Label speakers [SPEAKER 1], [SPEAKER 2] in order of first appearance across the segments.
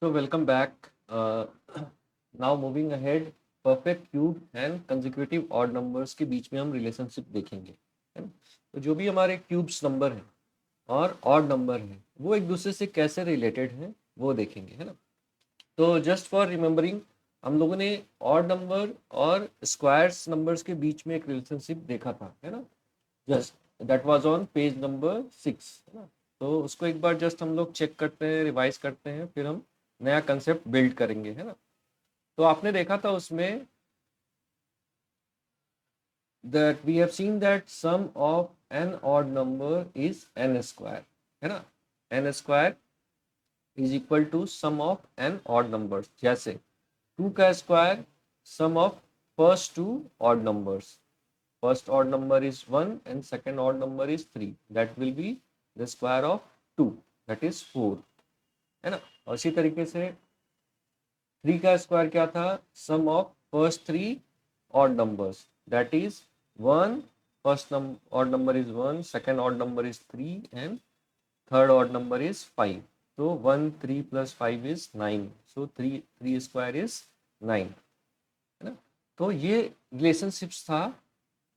[SPEAKER 1] So welcome back. Now moving ahead, perfect cube and consecutive odd numbers के बीच में हम रिलेशनशिप देखेंगे, है ना। तो जो भी हमारे क्यूब्स नंबर हैं और ऑड नंबर हैं वो एक दूसरे से कैसे रिलेटेड हैं वो देखेंगे, है ना। तो जस्ट फॉर रिमेम्बरिंग, हम लोगों ने ऑड नंबर और स्क्वायर्स नंबर्स के बीच में एक रिलेशनशिप देखा था, है ना। Just that was on page number 6, है ना। तो उसको एक बार जस्ट हम लोग चेक करते हैं, रिवाइज करते हैं, फिर हम नया कंसेप्ट बिल्ड करेंगे, है ना। तो आपने देखा था उसमें that we have seen that sum of an odd number is n square, है ना। n square is equal to sum of n odd numbers, जैसे 2 का square sum of first two odd numbers, first odd number is 1 and second odd number is 3, that will be the square of 2, that is 4, है ना। और इसी तरीके से 3 का square क्या था, sum of first three odd numbers, that is 1, first odd number is 1, second odd number is 3 and third odd number is 5। तो 1 3 plus 5 is 9, so 3 3 square is 9, है ना। तो ये रिलेशनशिप्स था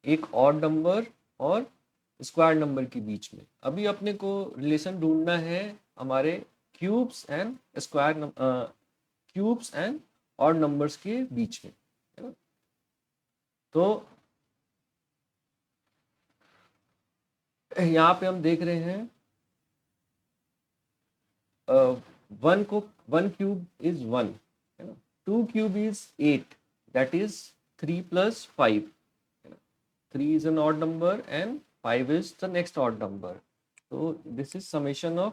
[SPEAKER 1] एक ऑड नंबर और स्क्वायर नंबर के बीच में। अभी अपने को रिलेशन ढूंढना है हमारे cubes and square cubes and odd numbers के बीच में, है ना। तो यहाँ पे हम देख रहे हैं वन को, वन क्यूब इज वन, है ना। Two cube is 8, that is 3 plus 5, है ना। 3 is an odd number and 5 is the next odd number. So this is summation of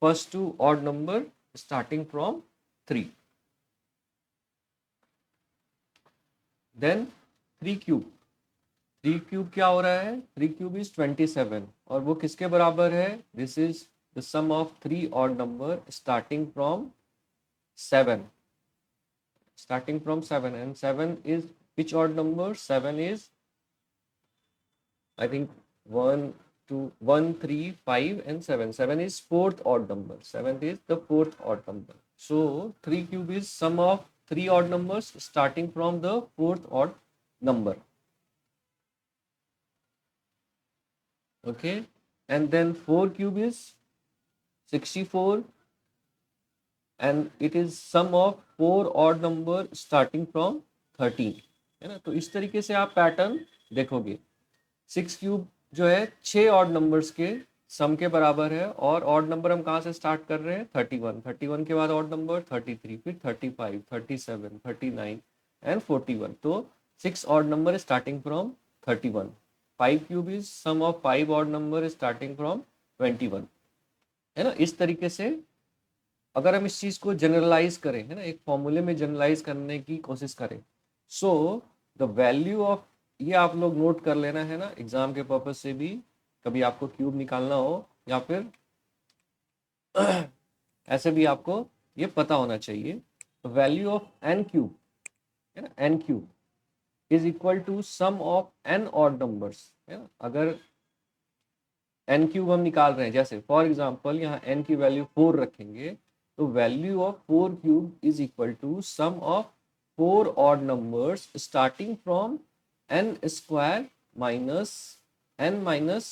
[SPEAKER 1] first two odd number starting from 3. Then 3 cube, 3 cube क्या हो रहा है, 3 cube is 27 और वो किसके बराबर है, this is the sum of 3 odd number starting from 7, starting from 7, and 7 is which odd number, 7 is I think 1 2 1 3 5 and 7, 7 is fourth odd number, 7 is the fourth odd number. So 3 cube is sum of 3 odd numbers starting from the fourth odd number, okay. And then 4 cube is 64 and it is sum of 4 odd number starting from 13, है ना। तो इस तरीके से आप pattern देखोगे। 6 cube जो है 6 ऑड नंबर्स के सम के बराबर है और ऑड नंबर हम कहाँ से स्टार्ट कर रहे हैं, 31, 31 के बाद ऑड नंबर 33, फिर 35, 37, 39 एंड 41। तो 6 odd number starting from 31। 5 cube is sum of 5 odd number starting from 21, है ना। इस तरीके से अगर हम इस चीज को जनरलाइज करें, है ना, एक फॉर्मूले में जनरलाइज करने की कोशिश करें, सो द वैल्यू ऑफ, ये आप लोग नोट कर लेना, है ना, एग्जाम के पर्पज से भी कभी आपको क्यूब निकालना हो या फिर ऐसे भी आपको ये पता होना चाहिए। वैल्यू ऑफ एन क्यूब, है ना, N cube is equal to sum of N odd numbers, है ना। अगर एन क्यूब हम निकाल रहे हैं, जैसे फॉर एग्जांपल यहाँ एन की वैल्यू 4 रखेंगे, तो value of 4 cube is equal to sum of 4 odd numbers starting from N square minus N minus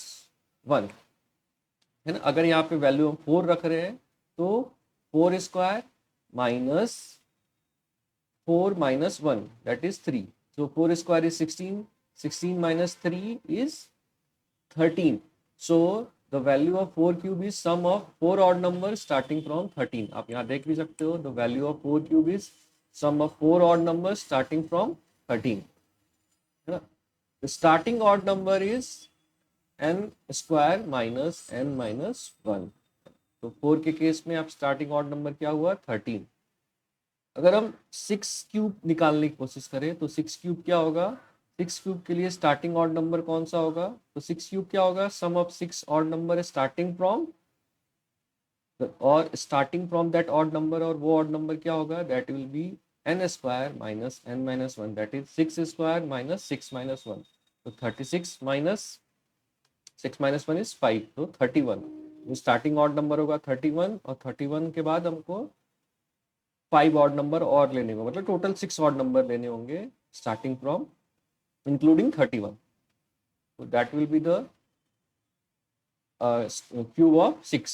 [SPEAKER 1] 1, है ना। अगर यहाँ पे वैल्यू हम 4 रख रहे हैं तो 4 square minus 4 minus 1, that is 3. So 4 square is 16, 16 minus 3 is 13. So the value of 4 cube is sum of 4 odd numbers starting from 13. आप यहाँ देख भी सकते हो, the value of 4 cube is sum of 4 odd numbers starting from 13, है ना। The starting odd number is n square minus n minus 1. तो 4 के केस में आप स्टार्टिंग ऑड नंबर क्या हुआ, 13। अगर हम 6 क्यूब निकालने की कोशिश करें तो 6 क्यूब क्या होगा, 6 क्यूब के लिए स्टार्टिंग ऑड नंबर कौन सा होगा, तो 6 क्यूब क्या होगा, sum of 6 odd number starting from, और starting from that odd number, और वो ऑड नंबर क्या होगा, that will be N square minus N minus 1, that is 6 square minus 6 minus 1। तो 36 माइनस 6 माइनस 1 इज 5, तो 31। स्टार्टिंग ऑड नंबर होगा 31 और 31 के बाद हमको 5 ऑड नंबर और लेने होंगे, मतलब टोटल 6 ऑड नंबर लेने होंगे starting from including 31. So that will be the cube of 6.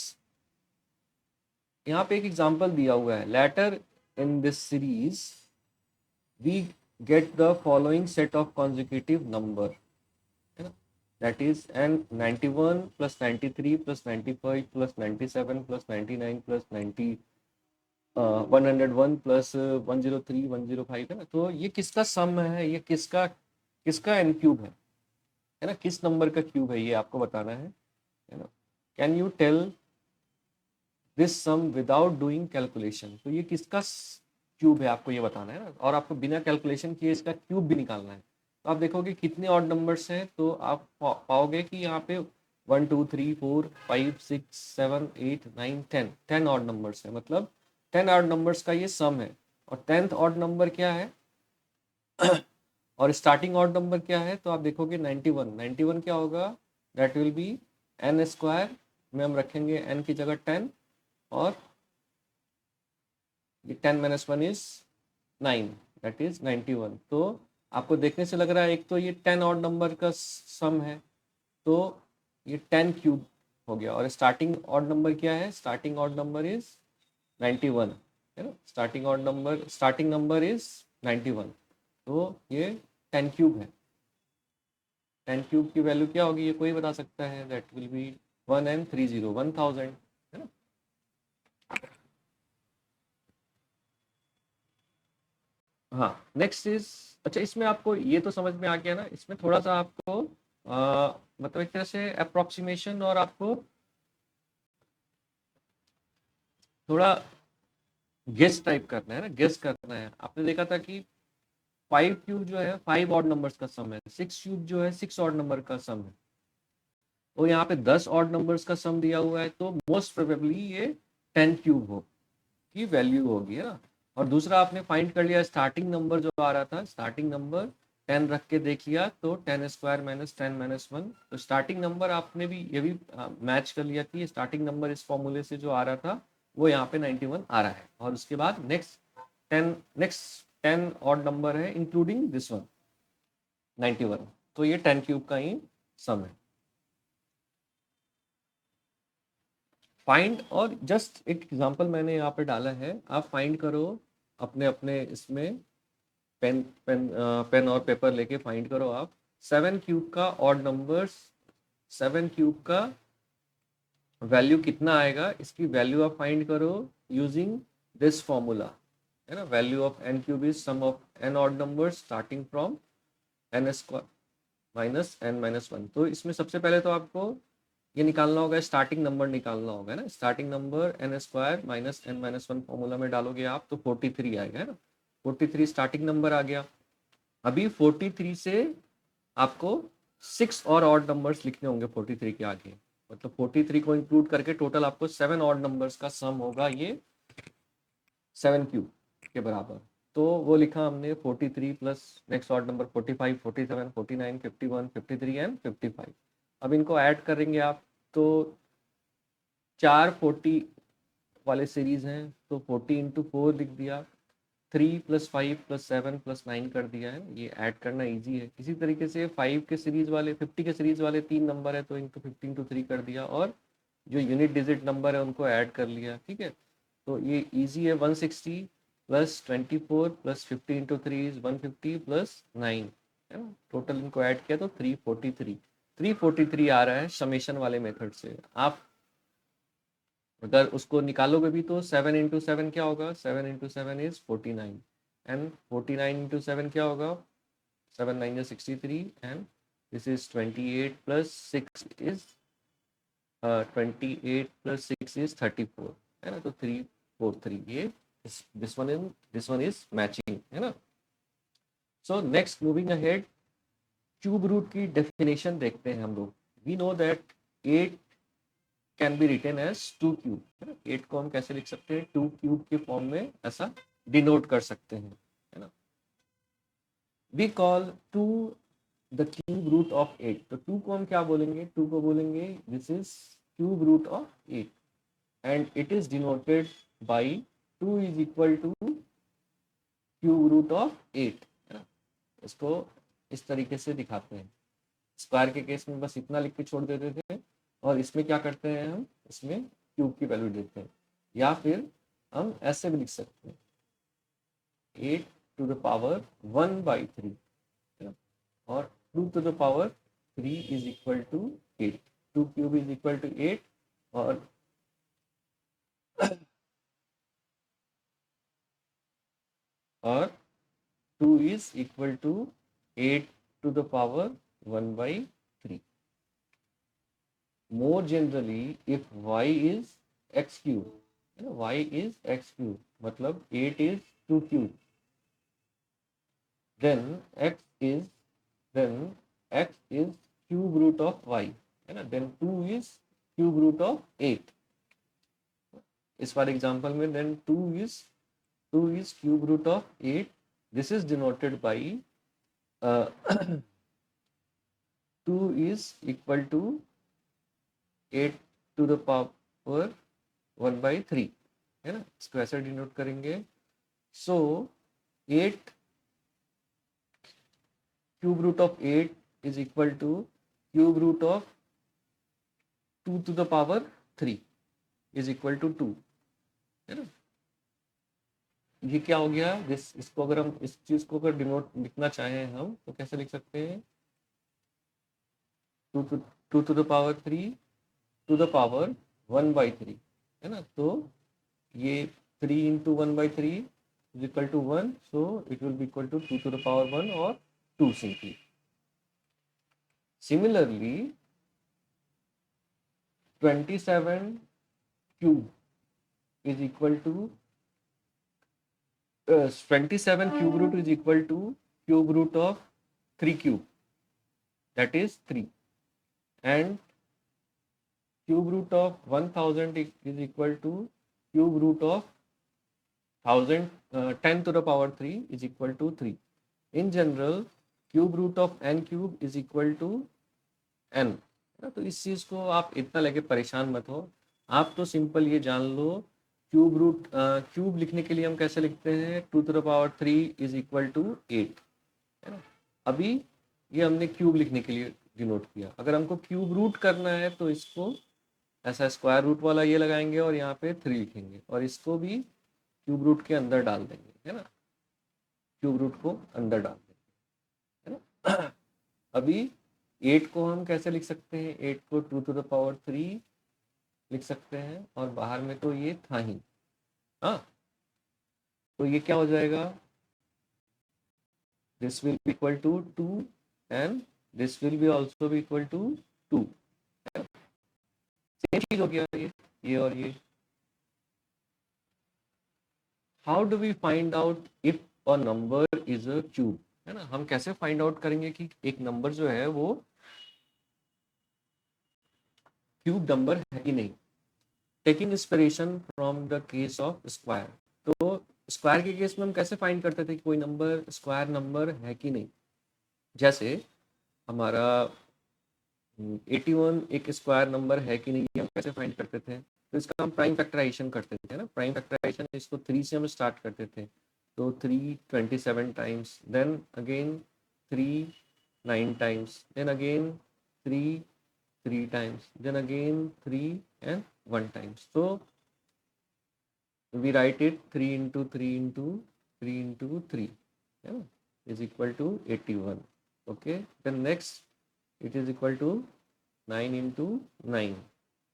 [SPEAKER 1] यहाँ पे एक एग्जांपल दिया हुआ है, later in this series we get the following set of consecutive number, है ना, that is an 91 plus 93 plus 95 plus 97 plus 99 plus 90 101 plus 103 105, है ना. तो ये किसका सम है, ये किसका किसका एन क्यूब है ना, किस नंबर का क्यूब है, ये आपको बताना है ना. Can you tell this sum without doing calculation. तो ये किसका क्यूब है आपको ये बताना है ना, और आपको बिना कैलकुलेशन किए इसका क्यूब भी निकालना है. तो आप देखोगे कितने ऑड नंबर्स हैं, तो आप पाओगे कि यहाँ पे 1 2 3 4 5 6 7 8 9 10 ऑड नंबर्स है, मतलब 10 ऑड नंबर्स का ये सम है. और 10th ऑड नंबर क्या है और स्टार्टिंग ऑड नंबर क्या है, तो आप देखोगे 91. 91 क्या होगा, that will be N square में हम रखेंगे एन की जगह 10, और ये 10 - 1 इज 9, दैट इज 91. तो आपको देखने से लग रहा है एक तो ये 10 ऑड नंबर का सम है, तो ये 10 क्यूब हो गया. और स्टार्टिंग ऑड नंबर क्या है, स्टार्टिंग ऑड नंबर इज 91, है ना, स्टार्टिंग नंबर इज 91. तो ये 10 क्यूब है. 10 क्यूब की वैल्यू क्या होगी, ये कोई बता सकता है, दैट विल बी 1 and 30 1000, है ना. हाँ, नेक्स्ट इज, अच्छा इसमें आपको ये तो समझ में आ गया ना, इसमें थोड़ा सा आपको मतलब एक तरह से अप्रोक्सीमेशन और आपको थोड़ा गेस टाइप करना है ना, गेस करना है. आपने देखा था कि 5 क्यूब जो है 5 ऑड नंबर्स का सम है, 6 क्यूब जो है 6 ऑड नंबर का सम है, तो यहाँ पे 10 ऑड नंबर्स का सम दिया हुआ है, तो मोस्ट प्रोबेबली ये 10 क्यूब हो की वैल्यू होगी, है ना. और दूसरा आपने फाइंड कर लिया स्टार्टिंग नंबर जो आ रहा था, स्टार्टिंग नंबर 10 रख के देख लिया, तो 10 स्क्वायर माइनस 10 - 1. तो स्टार्टिंग नंबर आपने भी ये भी मैच कर लिया कि स्टार्टिंग नंबर इस फॉर्मूले से जो आ रहा था वो यहाँ पे 91 आ रहा है. और उसके बाद नेक्स्ट 10 ऑड नंबर है इंक्लूडिंग दिस वन 91, तो ये 10 क्यूब का ही सम है. फाइंड, और जस्ट एक एग्जांपल मैंने यहाँ पे डाला है, आप फाइंड करो अपने अपने इसमें पेन और पेपर लेके फाइंड करो आप 7 क्यूब का ऑड नंबर्स, 7 क्यूब का वैल्यू कितना आएगा, इसकी वैल्यू आप फाइंड करो यूजिंग दिस फॉर्मूला, है ना. Value of N cube is sum of N odd numbers starting from N square minus N -1. तो इसमें सबसे पहले तो आपको ये निकालना होगा, स्टार्टिंग नंबर निकालना होगा ना. Starting number N square minus N -1 formula में डालोगे आप तो 43 आएगा, है ना. 43 स्टार्टिंग नंबर आ गया. अभी 43 से आपको 6 और ऑड नंबर्स लिखने होंगे 43 के आगे, मतलब 43 को इंक्लूड करके टोटल आपको 7 ऑड नंबर्स का सम होगा, ये 7 क्यूब के बराबर. तो वो लिखा हमने 43 plus next odd number 45 47 49 51 53 and 55. अब इनको ऐड करेंगे आप, तो 4 40 वाले सीरीज हैं, तो 40 इंटू 4 लिख दिया, 3 + 5 + 7 + 9 कर दिया है. ये ऐड करना इजी है. इसी तरीके से 5 के सीरीज वाले 50 के सीरीज वाले 3 नंबर है, तो इनको 15 × 3 कर दिया, और जो यूनिट डिजिट नंबर है उनको ऐड कर लिया. ठीक है, तो ये इजी है. 160 + 24 + 50 × 3 इज 150 + 9, है ना. टोटल इनको ऐड किया तो 343 आ रहा है समेशन वाले मेथड से. आप अगर उसको निकालोगे भी तो 7 × 7 क्या होगा, 7 × 7 इज 49, एंड 49 × 7 क्या होगा, 7 9 is 63, and this is 28 plus 6 is 28 plus 6 is 34, है ना. तो 343 ये this one is matching, है ना. So next moving ahead, cube root की डेफिनेशन देखते हैं हम लोग. We know that 8 can be written as 2 cube, है ना. 8 को हम कैसे लिख सकते हैं, 2 क्यूब के फॉर्म में ऐसा डिनोट कर सकते हैं, है ना. We call 2 the cube root of 8. तो 2 को हम क्या बोलेंगे, 2 को बोलेंगे this is cube root of 8, and it is denoted by 2 is equal to cube root of 8, है ना। इसको इस तरीके से दिखाते हैं। स्क्वायर के केस में बस इतना लिख के छोड़ देते थे, और इसमें क्या करते हैं हम, इसमें क्यूब की वैल्यू देते हैं। या फिर हम ऐसे भी लिख सकते हैं 8 टू द पावर 1/3, है ना। और 2 to the power 3 is equal to 8, 2 cube is equal to 8, और और 2 is equal to 8 to the power 1/3. More generally, if y is x cube, y is x cube, मतलब 8 is 2 cube, then x is cube root of y, है ना। then 2 is cube root of 8. इस वाले example में then 2 is cube root of 8. This is denoted by 2 is equal to 8 to the power 1/3, है ना। इसको ऐसे डिनोट करेंगे। So 8 cube root of 8 is equal to cube root of 2 to the power 3 is equal to 2, है ना। ये क्या हो गया, इसको अगर हम इस चीज को अगर डिनोट लिखना चाहें हम, तो कैसे लिख सकते हैं, 2 to the power 3 to the power 1/3, है ना। तो ये 3 into 1/3 is equal to 1, so it will be equal to 2 to the power 1 or 2 simply. Similarly, 27 cube is equal to 27 cube root is equal to cube root of 3 cube, that is 3, and cube root of 1000 is equal to cube root of 1000, 10 to the power 3 is equal to 3. In general, cube root of n cube is equal to n, तो इस चीज को आप इतना लेके परेशान मत हो। आप तो सिंपल ये जान लो, क्यूब लिखने के लिए हम कैसे लिखते हैं, 2 to the power 3 is equal to 8, है ना। अभी ये हमने क्यूब लिखने के लिए डिनोट किया। अगर हमको क्यूब रूट करना है तो इसको ऐसा स्क्वायर रूट वाला ये लगाएंगे और यहाँ पे 3 लिखेंगे, और इसको भी क्यूब रूट के अंदर डाल देंगे, है ना। क्यूब रूट को अंदर डाल देंगे, है ना। अभी 8 को हम कैसे लिख सकते हैं, 8 को 2 to the power 3 लिख सकते हैं, और बाहर में तो ये था ही, हाँ। तो ये क्या हो जाएगा, this will be equal to 2 and this will be also be equal to 2, same चीज हो गया ये और ये। How do we find out if a number is a cube, है ना। हम कैसे फाइंड आउट करेंगे कि एक नंबर जो है वो क्यूब नंबर है कि नहीं। Taking inspiration from the case of square, तो स्क्वायर के केस में हम कैसे फाइंड करते थे कि कोई नंबर स्क्वायर नंबर है कि नहीं। जैसे हमारा 81 एक स्क्वायर नंबर है कि नहीं, हम कैसे फाइंड करते थे, तो इसका हम प्राइम फैक्टराइजेशन करते थे ना। प्राइम फैक्टराइजेशन इसको 3 से हम स्टार्ट करते थे, तो 3 27 times, then again 3 9 times, then again 3 3 times, then again 3 and 1 times. So we write it 3 into 3 into 3 into 3, yeah, is equal to 81. Okay, then next it is equal to 9 into 9,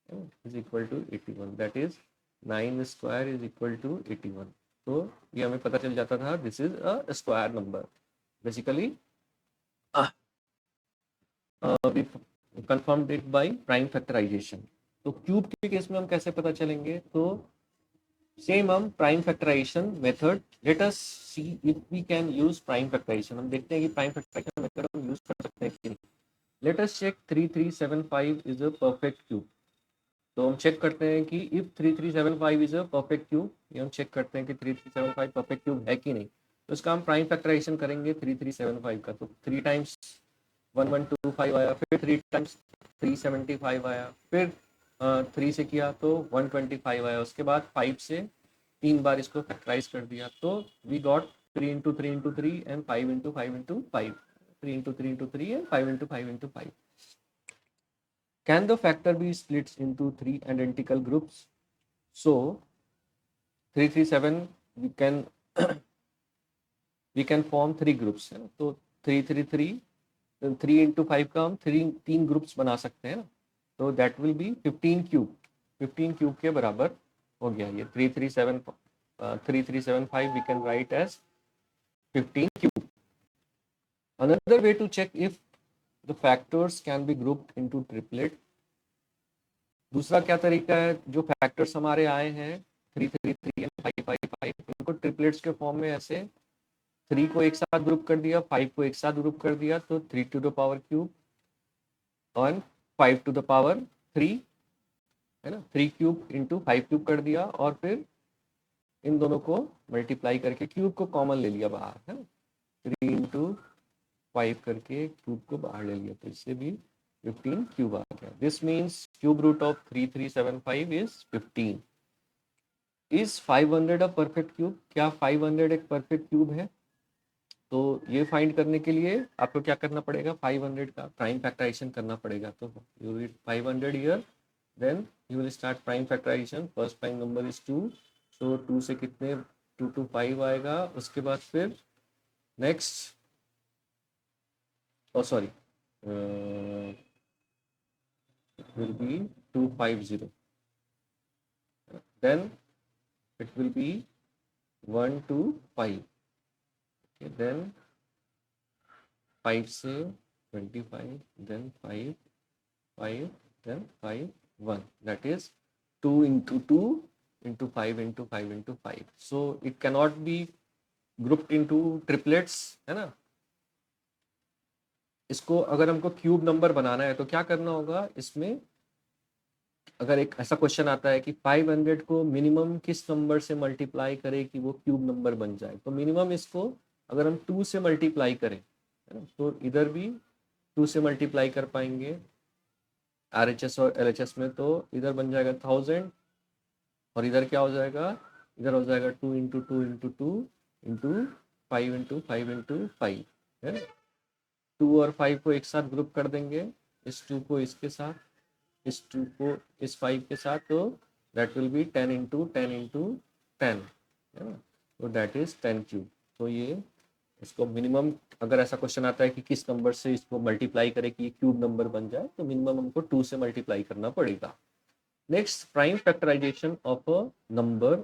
[SPEAKER 1] yeah, is equal to 81. That is 9 square is equal to 81. तो ये हमें पता चल जाता था this is a square number. Basically confirmed it by prime factorization. तो cube के case में हम कैसे पता चलेंगे, तो सेम हम prime factorisation method, let us see if we can use prime factorisation. हम देखते हैं कि प्राइम फैक्टराइजेशन मेथड हम यूज कर सकते हैं कि नहीं। Let us check 3375 is a perfect cube. तो हम चेक करते हैं कि if 3375 is a perfect cube, ये हम चेक करते हैं कि 3375 परफेक्ट क्यूब है कि नहीं। तो इसका हम प्राइम फैक्टराइजेशन करेंगे 3375 का, तो 3 टाइम्स 1125 आया, फिर 3 टाइम्स 375 आया, फिर 3 से किया तो 125 आया, उसके बाद 5 से 3 बार इसको फैक्टराइज कर दिया, तो we got 3 into 3 into 3 and 5 into 5 into 5. 3 into 3 into 3 and 5 into 5 into 5. Can the factor be split into 3 identical groups? So 337 we can form 3 groups है ना. तो 333 3 into 5 का हम 3 ग्रुप्स बना सकते हैं ना. तो that will B 15 cube. 15 cube के बराबर हो गया ये 3375 we can write as 15 cube. Another way to check if the factors can be grouped into triplet. दूसरा क्या तरीका है, जो फैक्टर्स हमारे आए हैं 333 एंड 555 इनको ट्रिपलेट्स के फॉर्म में ऐसे 3 को एक साथ ग्रुप कर दिया, 5 को एक साथ ग्रुप कर दिया, तो 3 टू द पावर क्यूब और 5 टू द पावर 3 है ना. 3 क्यूब इंटू 5 क्यूब कर दिया और फिर इन दोनों को मल्टीप्लाई करके क्यूब को कॉमन ले लिया बाहर है ना. 3 इंटू 5 करके क्यूब को बाहर ले लिया, तो इससे भी 15 क्यूब आ गया. This means cube root of 3375 is 15. Is 500 a perfect cube? क्या 500 एक परफेक्ट क्यूब है? तो ये फाइंड करने के लिए आपको क्या करना पड़ेगा, 500 का प्राइम फैक्टराइजेशन करना पड़ेगा. तो you read 500 here, then you will start prime factorisation. First prime number is 2, तो 2 से कितने 2 to 5 आएगा. उसके बाद फिर next sorry will be 250, then it will be 1 to 5. Okay, then 5 से 25, then 5 5, then 5 1, that is 2 into 2 into 5 into 5 into 5. So it cannot be grouped into triplets है ना. इसको अगर हमको क्यूब नंबर बनाना है तो क्या करना होगा, इसमें अगर एक ऐसा क्वेश्चन आता है कि 500 को मिनिमम किस नंबर से मल्टीप्लाई करें कि वो क्यूब नंबर बन जाए, तो मिनिमम इसको अगर हम 2 से मल्टीप्लाई करें है ना, तो इधर भी 2 से मल्टीप्लाई कर पाएंगे RHS और LHS में, तो इधर बन जाएगा 1000 और इधर क्या हो जाएगा, इधर हो जाएगा 2 into 2 into 2 into 5 into 5 into 5 है ना. 2 और 5 को एक साथ ग्रुप कर देंगे, इस 2 को इसके साथ, इस 2 को इस 5 के साथ, तो that will B 10 into 10 into 10 है ना. तो दैट इज 10 क्यूब. तो ये इसको मिनिमम अगर ऐसा क्वेश्चन आता है कि किस नंबर से इसको मल्टीप्लाई करें कि ये क्यूब नंबर बन जाए, तो मिनिमम हमको 2 से मल्टीप्लाई करना पड़ेगा. Next, prime factorisation of a number.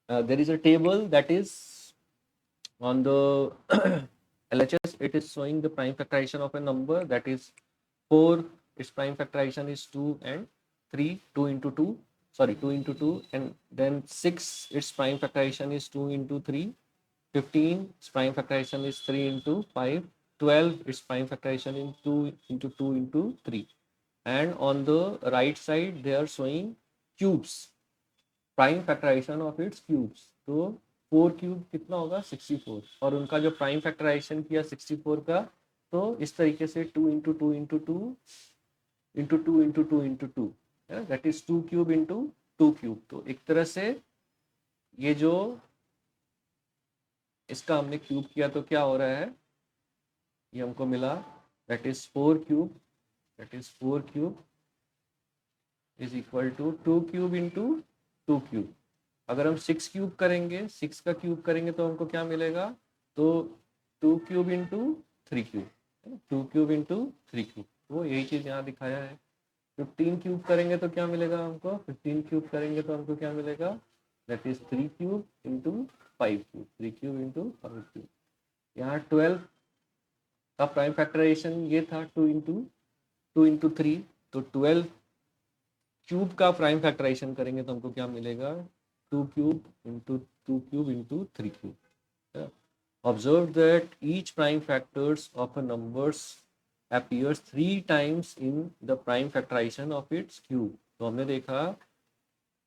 [SPEAKER 1] There is a table that is on the LHS. It is showing the prime factorization of a number, that is 4, its prime factorization is 2 and 3, 2 into 2, sorry 2 into 2, and then 6, its prime factorization is 2 into 3, 15, its prime factorization is 3 into 5, 12, its prime factorization is 2 into 2 into 3. And on the right side they are showing cubes, prime factorisation of its cubes. तो 4 cube कितना होगा 64, और उनका जो prime factorisation किया 64 का, तो इस तरीके से 2 into 2 into 2 into 2 into 2 into 2 है, that is 2 cube into 2 cube. तो एक तरह से ये जो इसका हमने क्यूब किया तो क्या हो रहा है, ये हमको मिला that is 4 cube, that is 4 cube is equal to 2 cube into 2 cube. अगर हम 6 क्यूब करेंगे, 6 का क्यूब करेंगे तो हमको क्या मिलेगा, तो 2 cube into 3 cube, 2 cube into 3 cube. वो यही चीज़ यहाँ दिखाया है. 15 क्यूब करेंगे तो क्या मिलेगा हमको, 15 क्यूब करेंगे तो हमको क्या मिलेगा, that is 3 cube into 5 cube, 3 cube into 5 cube. यहाँ 12 का प्राइम फैक्टराइजेशन ये था 2 इंटू 3, तो 12 क्यूब का प्राइम फैक्टराइजेशन करेंगे तो हमको क्या मिलेगा, 2 cube into 2 cube into 3 cube. Observe that each prime factors of a numbers appears 3 times in the prime factorization of its cube. तो हमने देखा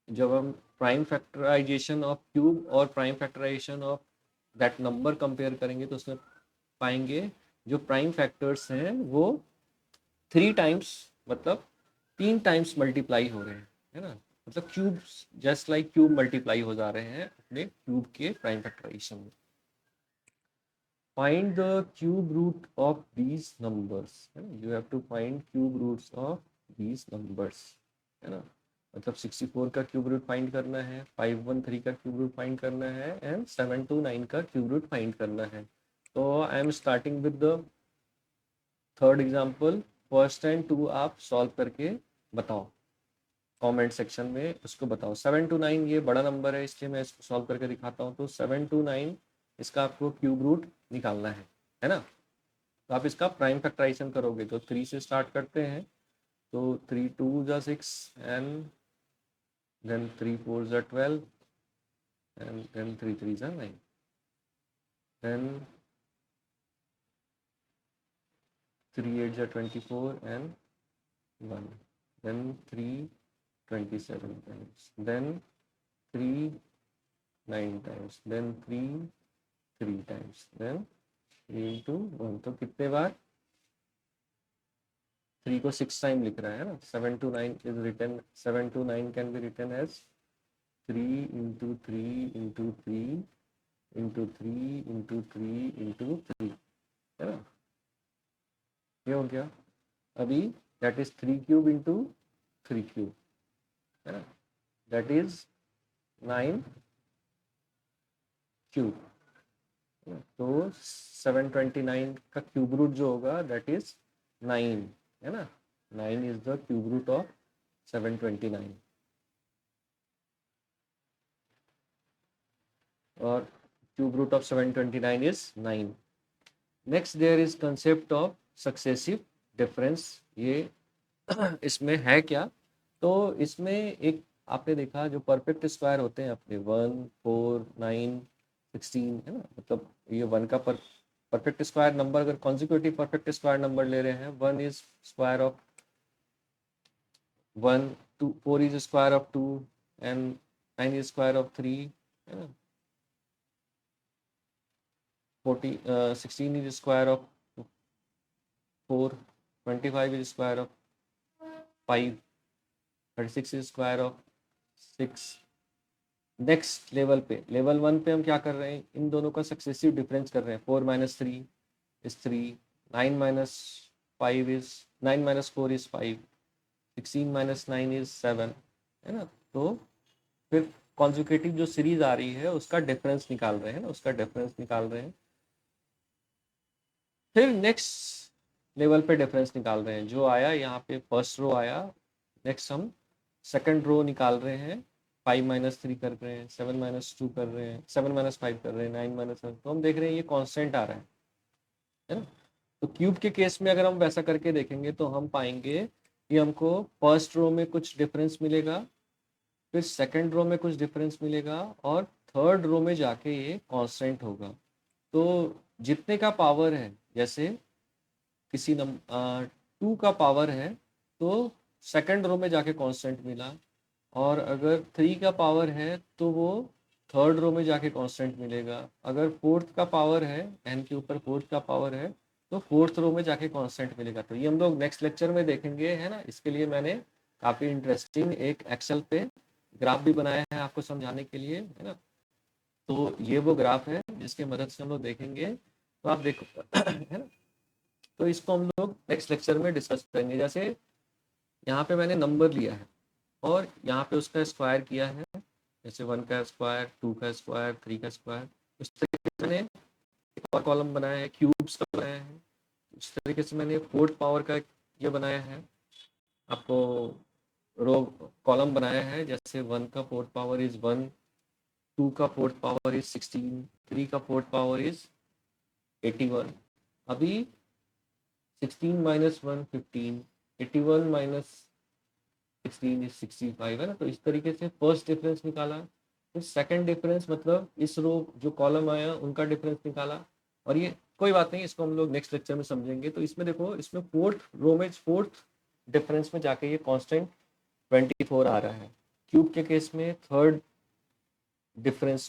[SPEAKER 1] जब हम प्राइम फैक्टराइजेशन ऑफ क्यूब और prime factorisation of that number compare करेंगे तो उसमें पाएंगे जो प्राइम फैक्टर्स हैं वो 3 टाइम्स, मतलब 3 टाइम्स मल्टीप्लाई हो रहे हैं है ना. मतलब cube just like cube multiply हो जा रहे हैं अपने क्यूब के प्राइम फैक्टराइजेशन में. find the cube root of these numbers, है ना, you have to find cube roots of these numbers, है ना, मतलब 64 का क्यूब रूट फाइंड करना है, 513 का क्यूब रूट फाइंड करना है एंड 729 का क्यूब रूट फाइंड करना है. तो I am starting with the third example. First and two आप सॉल्व करके बताओ कमेंट सेक्शन में, उसको बताओ. 729 ये बड़ा नंबर है इसलिए मैं इसको सॉल्व करके दिखाता हूँ. तो 729 इसका आपको क्यूब रूट निकालना है ना. तो आप इसका प्राइम फैक्टराइजेशन करोगे तो 3 से स्टार्ट करते हैं. तो 3 2 ज़ा 6 एंड then 3 4 ज़ा 12 and then 3 3 ज़ा 9, then 3 8 ज़ा 24 and 1, then 3 27 times, then 3 9 times, then 3 3 times, then 3 into 1. तो कितने बार 3 को 6 टाइम लिख रहा है ना. 7 to 9 is written, 7 to 9 can be written as 3 into 3 into 3 into 3 into 3 into 3, है ना. ये हो गया. अभी that is 3 cube into 3 cube, है ना, that is 9 cube. तो 729 का क्यूब रूट जो होगा दैट इज 9, है ना. 9 is the cube root of 729. और cube root of 729 is 9. Next there is concept of successive difference. ये इसमें है क्या, तो इसमें एक आपने देखा जो परफेक्ट स्क्वायर होते हैं अपने 1 4 9 16, है ना, मतलब ये 1 का परफेक्ट स्क्वायर नंबर, अगर कॉन्जिक्यूटिव परफेक्ट स्क्वायर नंबर ले रहे हैं, 1 is square of 1, 2 4 is square of 2 and 9 is square of 3, है ना. 16 is square of 4, 25 is square of 5, 36 is square of 6. Next level पे, लेवल 1 पे हम क्या कर रहे हैं, इन दोनों का सक्सेसिव डिफरेंस कर रहे हैं. 4 minus 3 is 3, 9 minus 5 is 9 minus 4 is 5, 16 minus 9 is 7, है ना. तो फिर कॉन्जुगेटिव जो सीरीज आ रही है उसका डिफरेंस निकाल रहे हैं ना, उसका डिफरेंस निकाल रहे हैं. फिर नेक्स्ट लेवल पे डिफरेंस निकाल रहे हैं. जो आया यहाँ पे फर्स्ट रो आया, नेक्स्ट हम सेकंड रो निकाल रहे हैं. 5 minus 3 कर रहे हैं, 7 minus 2 कर रहे हैं, 7 minus 5 कर रहे हैं, 9 minus 1. तो हम देख रहे हैं ये कांस्टेंट आ रहा है ना. तो क्यूब के केस में अगर हम वैसा करके देखेंगे तो हम पाएंगे कि हमको फर्स्ट रो में कुछ डिफरेंस मिलेगा, फिर सेकंड रो में कुछ डिफरेंस मिलेगा, और थर्ड रो में जाके ये कांस्टेंट होगा. तो जितने का पावर है, जैसे किसी 2 का पावर है तो सेकंड रो में जाके कांस्टेंट मिला, और अगर 3 का पावर है तो वो थर्ड रो में जाके कांस्टेंट मिलेगा. अगर फोर्थ का पावर है, n के ऊपर फोर्थ का पावर है, तो फोर्थ रो में जाके कांस्टेंट मिलेगा. तो ये हम लोग नेक्स्ट लेक्चर में देखेंगे, है ना. इसके लिए मैंने काफ़ी इंटरेस्टिंग एक एक्सेल पे ग्राफ भी बनाया है आपको समझाने के लिए, है ना. तो ये वो ग्राफ है जिसके मदद से हम लोग देखेंगे. तो आप देखो है ना. तो इसको हम लोग नेक्स्ट लेक्चर में डिस्कस करेंगे. जैसे यहाँ पे मैंने नंबर लिया है और यहाँ पे उसका स्क्वायर किया है, जैसे 1 का स्क्वायर, 2 का स्क्वायर, 3 का स्क्वायर. उस तरीके से मैंने एक और कॉलम बनाया है, क्यूब्स का बनाया है. उस तरीके से मैंने फोर्थ पावर का ये बनाया है, आपको रो कॉलम बनाया है. जैसे 1 का फोर्थ पावर इज 1, 2 का फोर्थ पावर इज 16, 3 का फोर्थ पावर इज 81. अभी 16 minus 1 15, 81 minus 16 is 65, है ना. तो इस तरीके से फर्स्ट डिफरेंस निकाला. फिर सेकंड डिफरेंस, मतलब इस रो जो कॉलम आया उनका डिफरेंस निकाला. और ये कोई बात नहीं, इसको हम लोग नेक्स्ट लेक्चर में समझेंगे. तो इसमें देखो, इसमें फोर्थ रो में फोर्थ डिफरेंस में जाके ये कांस्टेंट 24 आ रहा है. क्यूब के केस में थर्ड डिफरेंस